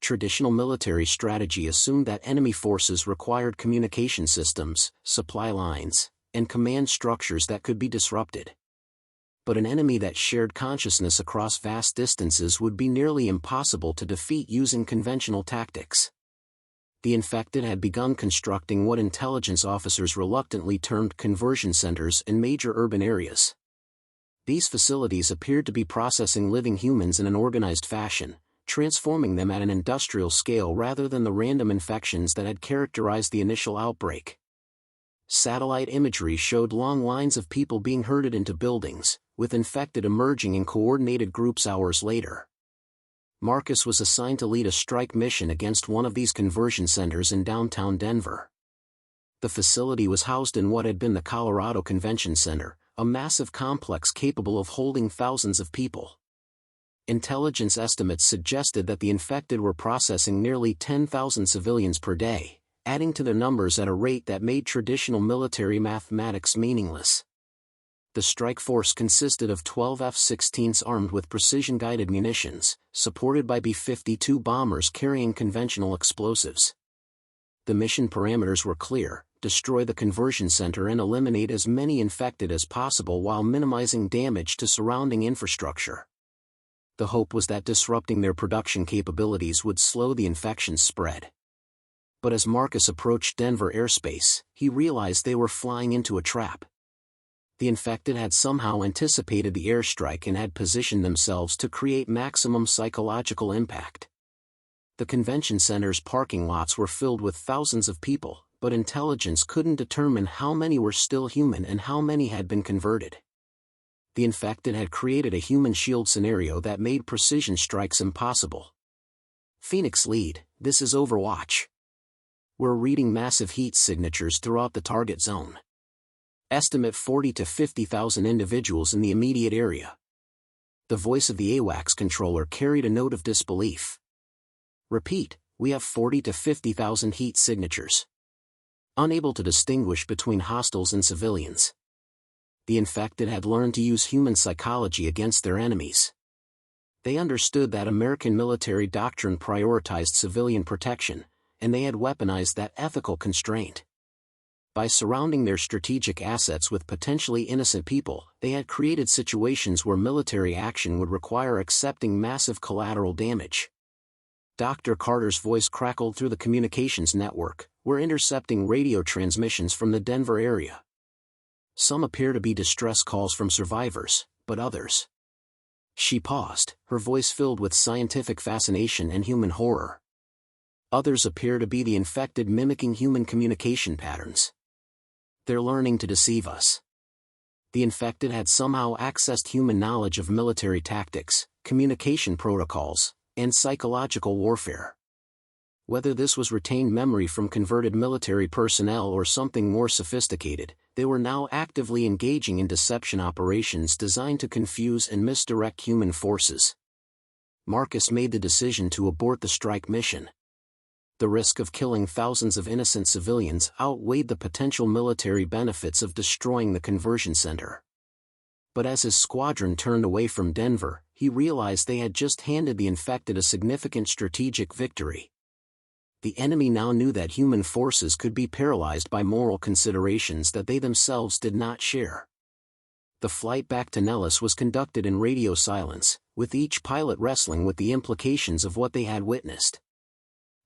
Traditional military strategy assumed that enemy forces required communication systems, supply lines, and command structures that could be disrupted. But an enemy that shared consciousness across vast distances would be nearly impossible to defeat using conventional tactics. The infected had begun constructing what intelligence officers reluctantly termed conversion centers in major urban areas. These facilities appeared to be processing living humans in an organized fashion, transforming them at an industrial scale rather than the random infections that had characterized the initial outbreak. Satellite imagery showed long lines of people being herded into buildings, with infected emerging in coordinated groups hours later. Marcus was assigned to lead a strike mission against one of these conversion centers in downtown Denver. The facility was housed in what had been the Colorado Convention Center, a massive complex capable of holding thousands of people. Intelligence estimates suggested that the infected were processing nearly 10,000 civilians per day, adding to their numbers at a rate that made traditional military mathematics meaningless. The strike force consisted of 12 F-16s armed with precision-guided munitions, supported by B-52 bombers carrying conventional explosives. The mission parameters were clear: destroy the conversion center and eliminate as many infected as possible while minimizing damage to surrounding infrastructure. The hope was that disrupting their production capabilities would slow the infection's spread. But as Marcus approached Denver airspace, he realized they were flying into a trap. The infected had somehow anticipated the airstrike and had positioned themselves to create maximum psychological impact. The convention center's parking lots were filled with thousands of people, but intelligence couldn't determine how many were still human and how many had been converted. The infected had created a human shield scenario that made precision strikes impossible. Phoenix lead, this is Overwatch. We're reading massive heat signatures throughout the target zone. Estimate 40 to 50,000 individuals in the immediate area. The voice of the AWACS controller carried a note of disbelief. Repeat, we have 40 to 50,000 heat signatures. Unable to distinguish between hostiles and civilians. The infected had learned to use human psychology against their enemies. They understood that American military doctrine prioritized civilian protection, and they had weaponized that ethical constraint. By surrounding their strategic assets with potentially innocent people, they had created situations where military action would require accepting massive collateral damage. Dr. Carter's voice crackled through the communications network. We're intercepting radio transmissions from the Denver area. Some appear to be distress calls from survivors, but others. She paused, her voice filled with scientific fascination and human horror. Others appear to be the infected mimicking human communication patterns. They're learning to deceive us. The infected had somehow accessed human knowledge of military tactics, communication protocols, and psychological warfare. Whether this was retained memory from converted military personnel or something more sophisticated, they were now actively engaging in deception operations designed to confuse and misdirect human forces. Marcus made the decision to abort the strike mission. The risk of killing thousands of innocent civilians outweighed the potential military benefits of destroying the conversion center. But as his squadron turned away from Denver, he realized they had just handed the infected a significant strategic victory. The enemy now knew that human forces could be paralyzed by moral considerations that they themselves did not share. The flight back to Nellis was conducted in radio silence, with each pilot wrestling with the implications of what they had witnessed.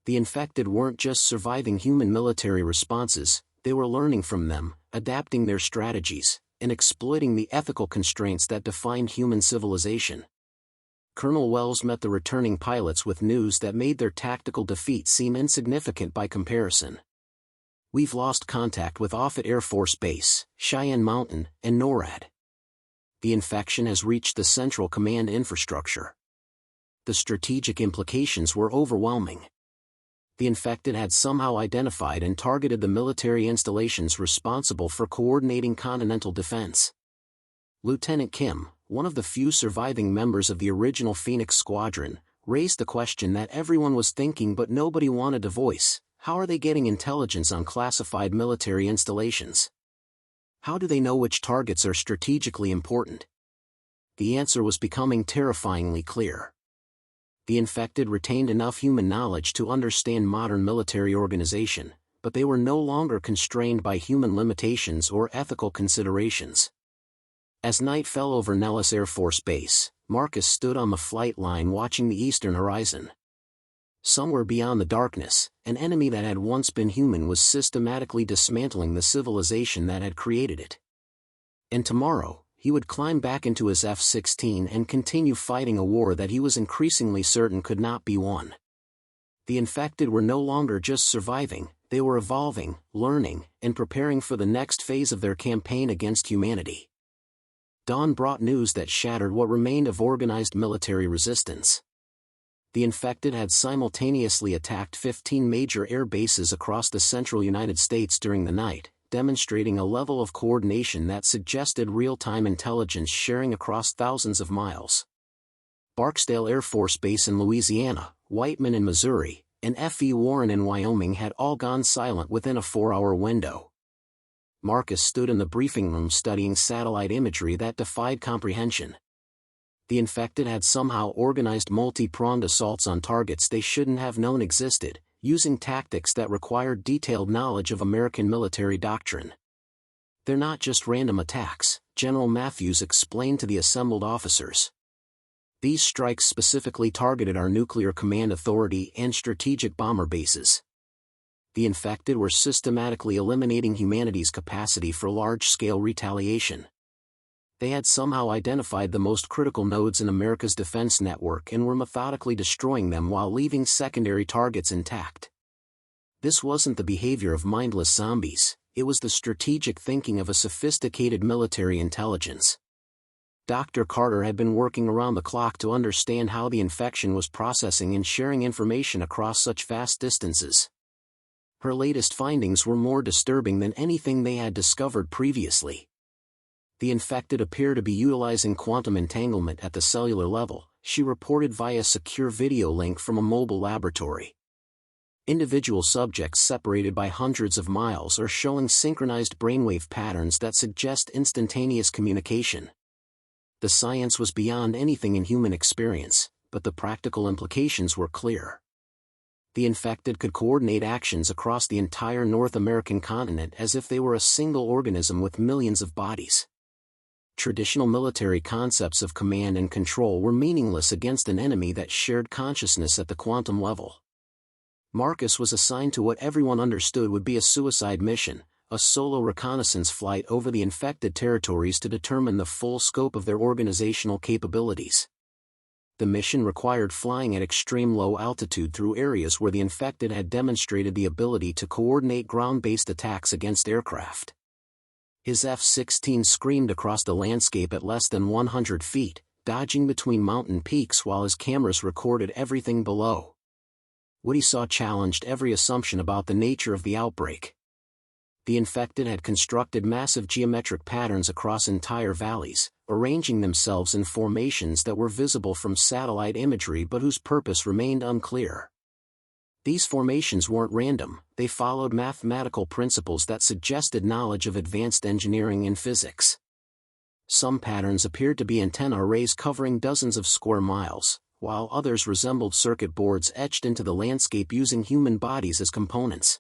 The infected weren't just surviving human military responses, they were learning from them, adapting their strategies, and exploiting the ethical constraints that defined human civilization. Colonel Wells met the returning pilots with news that made their tactical defeat seem insignificant by comparison. We've lost contact with Offutt Air Force Base, Cheyenne Mountain, and NORAD. The infection has reached the Central Command infrastructure. The strategic implications were overwhelming. The infected had somehow identified and targeted the military installations responsible for coordinating continental defense. Lieutenant Kim, one of the few surviving members of the original Phoenix Squadron, raised the question that everyone was thinking but nobody wanted to voice: how are they getting intelligence on classified military installations? How do they know which targets are strategically important? The answer was becoming terrifyingly clear. The infected retained enough human knowledge to understand modern military organization, but they were no longer constrained by human limitations or ethical considerations. As night fell over Nellis Air Force Base, Marcus stood on the flight line watching the eastern horizon. Somewhere beyond the darkness, an enemy that had once been human was systematically dismantling the civilization that had created it. And tomorrow, he would climb back into his F-16 and continue fighting a war that he was increasingly certain could not be won. The infected were no longer just surviving, they were evolving, learning, and preparing for the next phase of their campaign against humanity. Dawn brought news that shattered what remained of organized military resistance. The infected had simultaneously attacked 15 major air bases across the central United States during the night, demonstrating a level of coordination that suggested real-time intelligence sharing across thousands of miles. Barksdale Air Force Base in Louisiana, Whiteman in Missouri, and F.E. Warren in Wyoming had all gone silent within a 4-hour window. Marcus stood in the briefing room studying satellite imagery that defied comprehension. The infected had somehow organized multi-pronged assaults on targets they shouldn't have known existed, using tactics that required detailed knowledge of American military doctrine. "They're not just random attacks," General Matthews explained to the assembled officers. "These strikes specifically targeted our nuclear command authority and strategic bomber bases." The infected were systematically eliminating humanity's capacity for large-scale retaliation. They had somehow identified the most critical nodes in America's defense network and were methodically destroying them while leaving secondary targets intact. This wasn't the behavior of mindless zombies, it was the strategic thinking of a sophisticated military intelligence. Dr. Carter had been working around the clock to understand how the infection was processing and sharing information across such vast distances. Her latest findings were more disturbing than anything they had discovered previously. The infected appear to be utilizing quantum entanglement at the cellular level, she reported via secure video link from a mobile laboratory. Individual subjects separated by hundreds of miles are showing synchronized brainwave patterns that suggest instantaneous communication. The science was beyond anything in human experience, but the practical implications were clear. The infected could coordinate actions across the entire North American continent as if they were a single organism with millions of bodies. Traditional military concepts of command and control were meaningless against an enemy that shared consciousness at the quantum level. Marcus was assigned to what everyone understood would be a suicide mission, a solo reconnaissance flight over the infected territories to determine the full scope of their organizational capabilities. The mission required flying at extreme low altitude through areas where the infected had demonstrated the ability to coordinate ground-based attacks against aircraft. His F-16 screamed across the landscape at less than 100 feet, dodging between mountain peaks while his cameras recorded everything below. What he saw challenged every assumption about the nature of the outbreak. The infected had constructed massive geometric patterns across entire valleys, arranging themselves in formations that were visible from satellite imagery but whose purpose remained unclear. These formations weren't random, they followed mathematical principles that suggested knowledge of advanced engineering and physics. Some patterns appeared to be antenna arrays covering dozens of square miles, while others resembled circuit boards etched into the landscape using human bodies as components.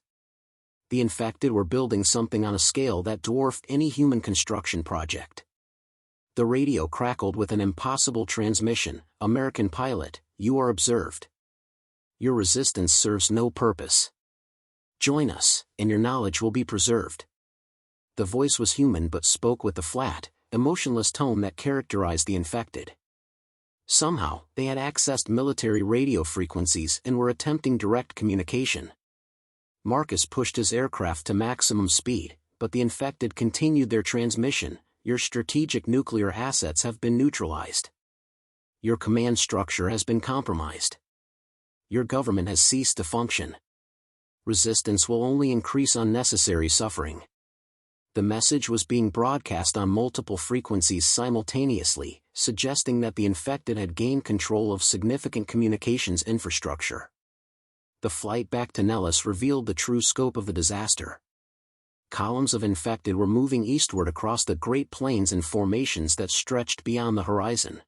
The infected were building something on a scale that dwarfed any human construction project. The radio crackled with an impossible transmission: "American pilot, you are observed. Your resistance serves no purpose. Join us, and your knowledge will be preserved." The voice was human but spoke with the flat, emotionless tone that characterized the infected. Somehow, they had accessed military radio frequencies and were attempting direct communication. Marcus pushed his aircraft to maximum speed, but the infected continued their transmission: "Your strategic nuclear assets have been neutralized. Your command structure has been compromised. Your government has ceased to function. Resistance will only increase unnecessary suffering." The message was being broadcast on multiple frequencies simultaneously, suggesting that the infected had gained control of significant communications infrastructure. The flight back to Nellis revealed the true scope of the disaster. Columns of infected were moving eastward across the Great Plains in formations that stretched beyond the horizon.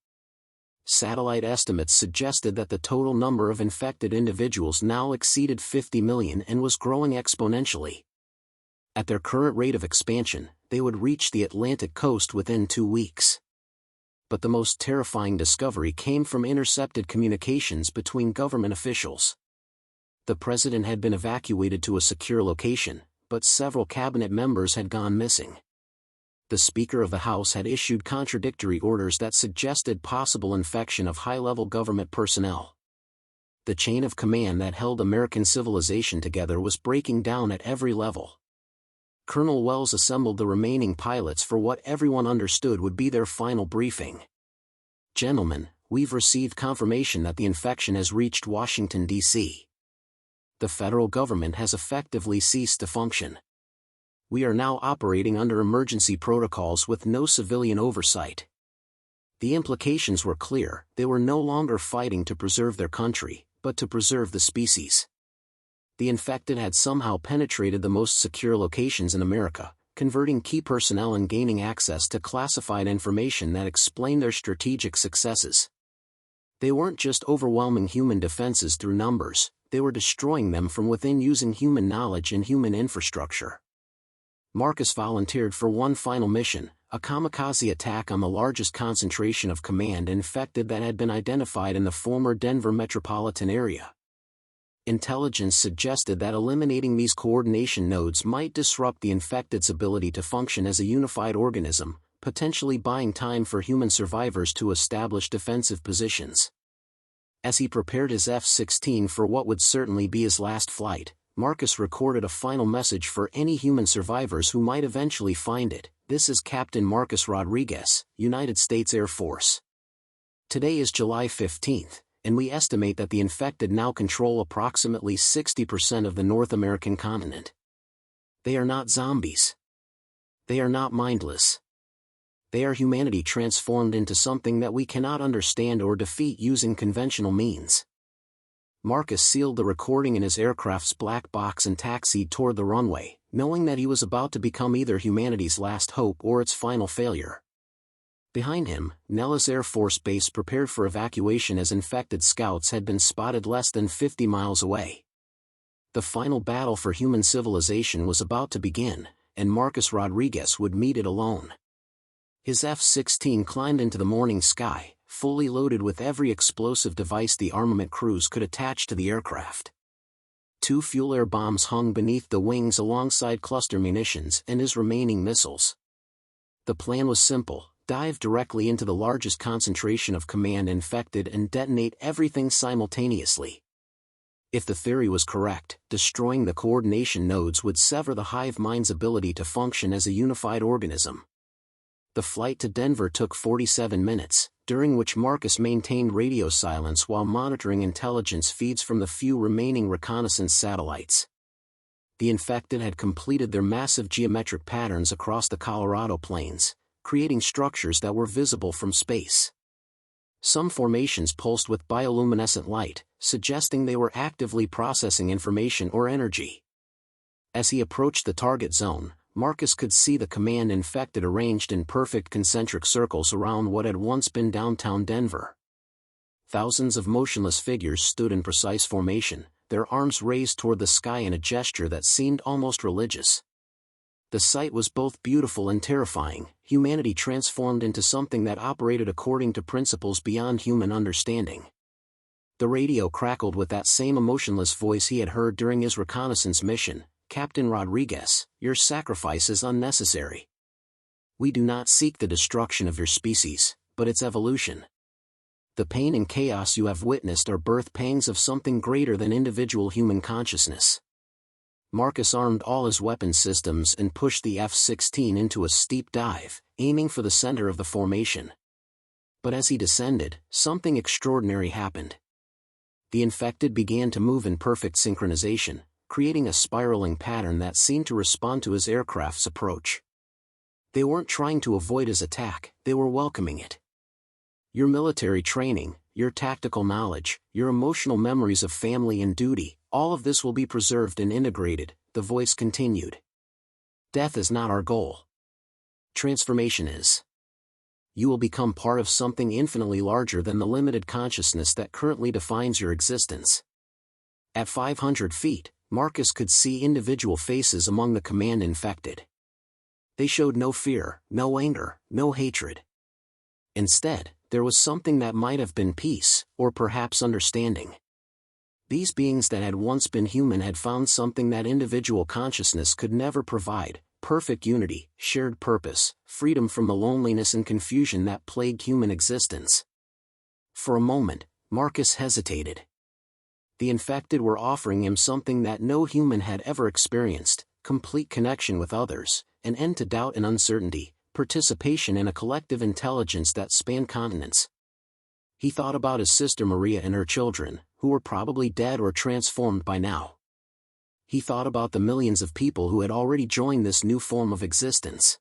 Satellite estimates suggested that the total number of infected individuals now exceeded 50 million and was growing exponentially. At their current rate of expansion, they would reach the Atlantic coast within 2 weeks. But the most terrifying discovery came from intercepted communications between government officials. The president had been evacuated to a secure location, but several cabinet members had gone missing. The Speaker of the House had issued contradictory orders that suggested possible infection of high-level government personnel. The chain of command that held American civilization together was breaking down at every level. Colonel Wells assembled the remaining pilots for what everyone understood would be their final briefing. "Gentlemen, we've received confirmation that the infection has reached Washington, D.C. The federal government has effectively ceased to function. We are now operating under emergency protocols with no civilian oversight." The implications were clear: they were no longer fighting to preserve their country, but to preserve the species. The infected had somehow penetrated the most secure locations in America, converting key personnel and gaining access to classified information that explained their strategic successes. They weren't just overwhelming human defenses through numbers, they were destroying them from within using human knowledge and human infrastructure. Marcus volunteered for one final mission, a kamikaze attack on the largest concentration of command infected that had been identified in the former Denver metropolitan area. Intelligence suggested that eliminating these coordination nodes might disrupt the infected's ability to function as a unified organism, potentially buying time for human survivors to establish defensive positions. As he prepared his F-16 for what would certainly be his last flight, Marcus recorded a final message for any human survivors who might eventually find it. This is Captain Marcus Rodriguez, United States Air Force. Today is July 15th, and we estimate that the infected now control approximately 60% of the North American continent. They are not zombies. They are not mindless. They are humanity transformed into something that we cannot understand or defeat using conventional means. Marcus sealed the recording in his aircraft's black box and taxied toward the runway, knowing that he was about to become either humanity's last hope or its final failure. Behind him, Nellis Air Force Base prepared for evacuation as infected scouts had been spotted less than 50 miles away. The final battle for human civilization was about to begin, and Marcus Rodriguez would meet it alone. His F-16 climbed into the morning sky, fully loaded with every explosive device the armament crews could attach to the aircraft. 2 fuel air bombs hung beneath the wings alongside cluster munitions and his remaining missiles. The plan was simple: dive directly into the largest concentration of command infected and detonate everything simultaneously. If the theory was correct, destroying the coordination nodes would sever the hive mind's ability to function as a unified organism. The flight to Denver took 47 minutes, during which Marcus maintained radio silence while monitoring intelligence feeds from the few remaining reconnaissance satellites. The infected had completed their massive geometric patterns across the Colorado plains, creating structures that were visible from space. Some formations pulsed with bioluminescent light, suggesting they were actively processing information or energy. As he approached the target zone, Marcus could see the command infected arranged in perfect concentric circles around what had once been downtown Denver. Thousands of motionless figures stood in precise formation, their arms raised toward the sky in a gesture that seemed almost religious. The sight was both beautiful and terrifying, humanity transformed into something that operated according to principles beyond human understanding. The radio crackled with that same emotionless voice he had heard during his reconnaissance mission. Captain Rodriguez, your sacrifice is unnecessary. We do not seek the destruction of your species, but its evolution. The pain and chaos you have witnessed are birth pangs of something greater than individual human consciousness. Marcus armed all his weapon systems and pushed the F-16 into a steep dive, aiming for the center of the formation. But as he descended, something extraordinary happened. The infected began to move in perfect synchronization, creating a spiraling pattern that seemed to respond to his aircraft's approach. They weren't trying to avoid his attack, they were welcoming it. Your military training, your tactical knowledge, your emotional memories of family and duty, all of this will be preserved and integrated, the voice continued. Death is not our goal. Transformation is. You will become part of something infinitely larger than the limited consciousness that currently defines your existence. At 500 feet, Marcus could see individual faces among the command infected. They showed no fear, no anger, no hatred. Instead, there was something that might have been peace, or perhaps understanding. These beings that had once been human had found something that individual consciousness could never provide: perfect unity, shared purpose, freedom from the loneliness and confusion that plagued human existence. For a moment, Marcus hesitated. The infected were offering him something that no human had ever experienced: complete connection with others, an end to doubt and uncertainty, participation in a collective intelligence that spanned continents. He thought about his sister Maria and her children, who were probably dead or transformed by now. He thought about the millions of people who had already joined this new form of existence.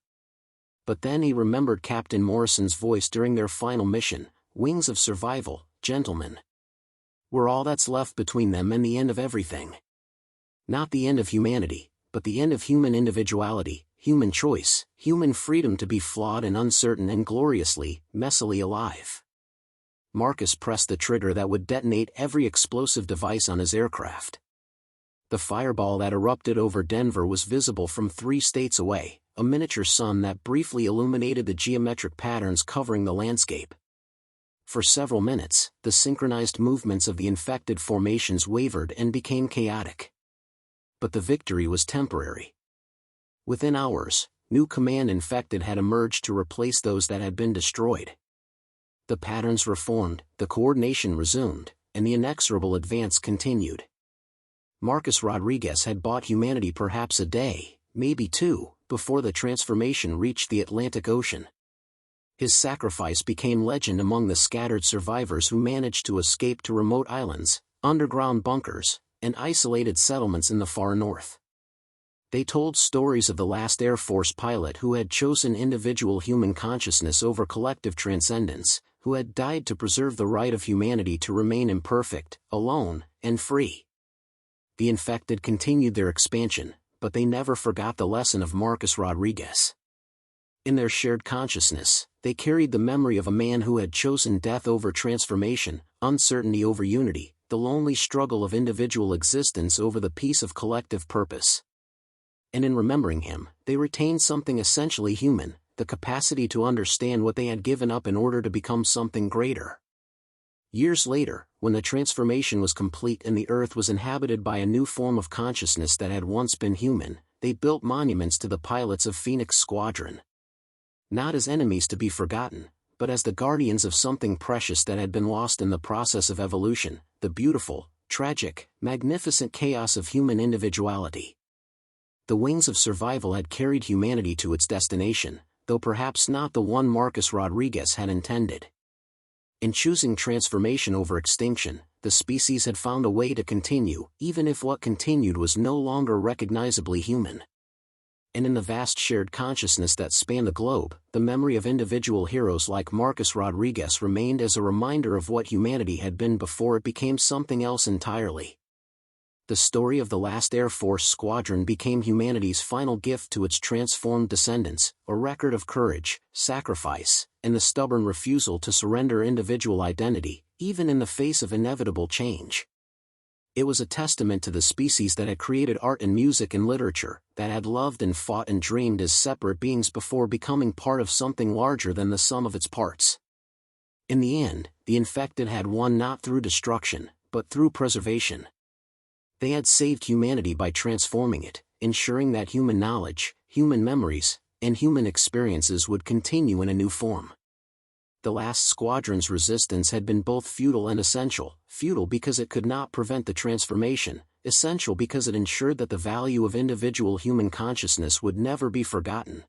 But then he remembered Captain Morrison's voice during their final mission: "Wings of survival, gentlemen." We're all that's left between them and the end of everything. Not the end of humanity, but the end of human individuality, human choice, human freedom to be flawed and uncertain and gloriously, messily alive. Marcus pressed the trigger that would detonate every explosive device on his aircraft. The fireball that erupted over Denver was visible from 3 states away, a miniature sun that briefly illuminated the geometric patterns covering the landscape. For several minutes, the synchronized movements of the infected formations wavered and became chaotic. But the victory was temporary. Within hours, new command infected had emerged to replace those that had been destroyed. The patterns reformed, the coordination resumed, and the inexorable advance continued. Marcus Rodriguez had bought humanity perhaps a day, maybe 2, before the transformation reached the Atlantic Ocean. His sacrifice became legend among the scattered survivors who managed to escape to remote islands, underground bunkers, and isolated settlements in the far north. They told stories of the last Air Force pilot who had chosen individual human consciousness over collective transcendence, who had died to preserve the right of humanity to remain imperfect, alone, and free. The infected continued their expansion, but they never forgot the lesson of Marcus Rodriguez. In their shared consciousness, they carried the memory of a man who had chosen death over transformation, uncertainty over unity, the lonely struggle of individual existence over the peace of collective purpose. And in remembering him, they retained something essentially human, the capacity to understand what they had given up in order to become something greater. Years later, when the transformation was complete and the Earth was inhabited by a new form of consciousness that had once been human, they built monuments to the pilots of Phoenix Squadron. Not as enemies to be forgotten, but as the guardians of something precious that had been lost in the process of evolution, the beautiful, tragic, magnificent chaos of human individuality. The wings of survival had carried humanity to its destination, though perhaps not the one Marcus Rodriguez had intended. In choosing transformation over extinction, the species had found a way to continue, even if what continued was no longer recognizably human. And in the vast shared consciousness that spanned the globe, the memory of individual heroes like Marcus Rodriguez remained as a reminder of what humanity had been before it became something else entirely. The story of the last Air Force Squadron became humanity's final gift to its transformed descendants, a record of courage, sacrifice, and the stubborn refusal to surrender individual identity, even in the face of inevitable change. It was a testament to the species that had created art and music and literature, that had loved and fought and dreamed as separate beings before becoming part of something larger than the sum of its parts. In the end, the infected had won not through destruction, but through preservation. They had saved humanity by transforming it, ensuring that human knowledge, human memories, and human experiences would continue in a new form. The last squadron's resistance had been both futile and essential, futile because it could not prevent the transformation, essential because it ensured that the value of individual human consciousness would never be forgotten.